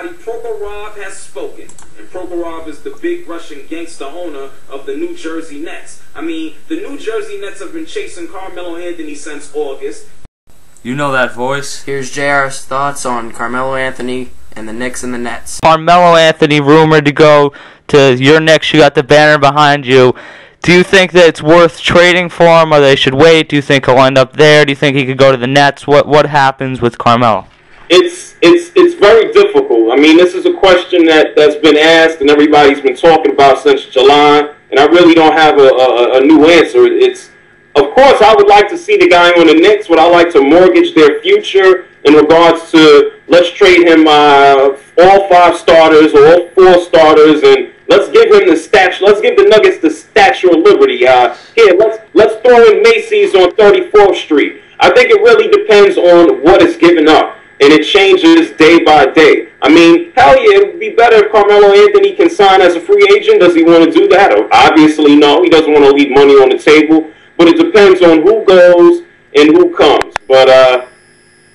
everybody, Prokhorov has spoken. And Prokhorov is the big Russian gangster owner of the New Jersey Nets. I mean, the New Jersey Nets have been chasing Carmelo Anthony since August. You know that voice. Here's JR's thoughts on Carmelo Anthony and the Knicks and the Nets. Carmelo Anthony rumored to go to your Knicks. You got the banner behind you. Do you think that it's worth trading for him, or they should wait? Do you think he'll end up there? Do you think he could go to the Nets? What happens with Carmelo? It's very difficult. I mean, this is a question that's been asked and everybody's been talking about since July, and I really don't have a new answer. Of course, I would like to see the guy on the Knicks. Would I like to mortgage their future in regards to let's trade him all 5 starters or all 4 starters, and let's give him the stature. Let's give the Nuggets the Statue of Liberty. Here, let's throw in Macy's on 34th Street. I think it really depends on what is given up, and it changes day by day. I mean, hell yeah, it would be better if Carmelo Anthony can sign as a free agent. Does he want to do that? Obviously, no. He doesn't want to leave money on the table. But it depends on who goes and who comes. But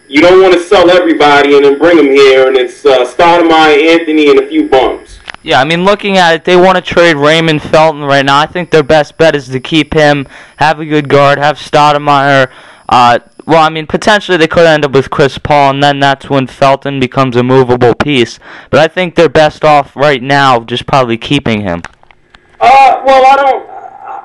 you don't want to sell everybody and then bring them here, and it's Stoudemire, Anthony, and a few bums. Yeah, I mean, looking at it, they want to trade Raymond Felton right now. I think their best bet is to keep him, have a good guard, have Stoudemire. Well, I mean, potentially they could end up with Chris Paul, and then that's when Felton becomes a movable piece. But I think they're best off right now just probably keeping him. Well,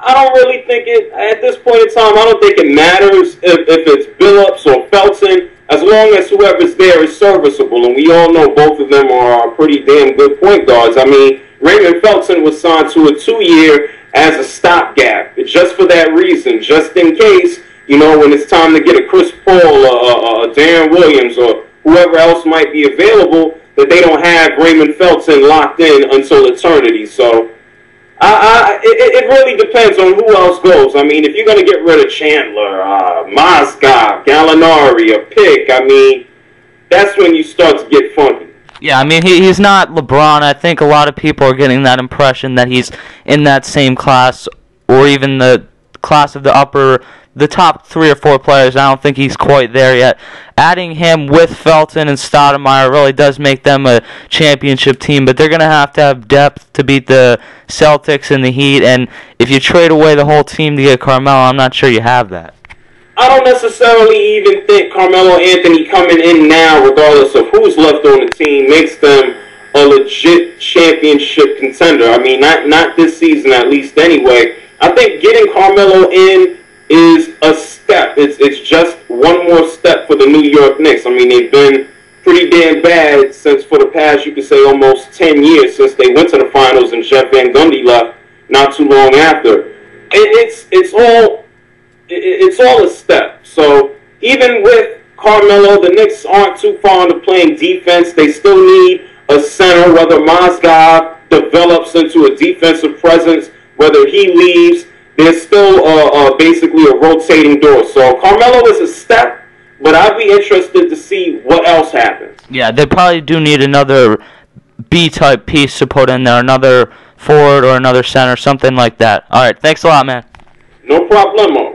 I don't really think it, at this point in time, I don't think it matters if it's Billups or Felton, as long as whoever's there is serviceable. And we all know both of them are pretty damn good point guards. I mean, Raymond Felton was signed to a 2-year as a stopgap, just for that reason, just in case, you know, when it's time to get a Chris Paul or Darren Williams or whoever else might be available, that they don't have Raymond Felton locked in until eternity. So it really depends on who else goes. I mean, if you're going to get rid of Chandler, Mozgov, Gallinari, a pick, I mean, that's when you start to get funky. Yeah, I mean, he's not LeBron. I think a lot of people are getting that impression that he's in that same class, or even the class of the top 3 or 4 players. I don't think he's quite there yet. Adding him with Felton and Stoudemire really does make them a championship team, but they're going to have depth to beat the Celtics and the Heat, and if you trade away the whole team to get Carmelo, I'm not sure you have that. I don't necessarily even think Carmelo Anthony coming in now, regardless of who's left on the team, makes them a legit championship contender. I mean, not this season at least anyway. I think getting Carmelo in is a step. It's just one more step for the New York Knicks. I mean, they've been pretty damn bad since, for the past, you could say, almost 10 years since they went to the finals and Jeff Van Gundy left not too long after. It's all a step. So even with Carmelo, the Knicks aren't too fond of playing defense. They still need a center, whether Mozgov develops into a defensive presence, whether he leaves. There's still basically a rotating door. So Carmelo is a step, but I'd be interested to see what else happens. Yeah, they probably do need another B-type piece to put in there, another forward or another center, something like that. All right, thanks a lot, man. No problemo.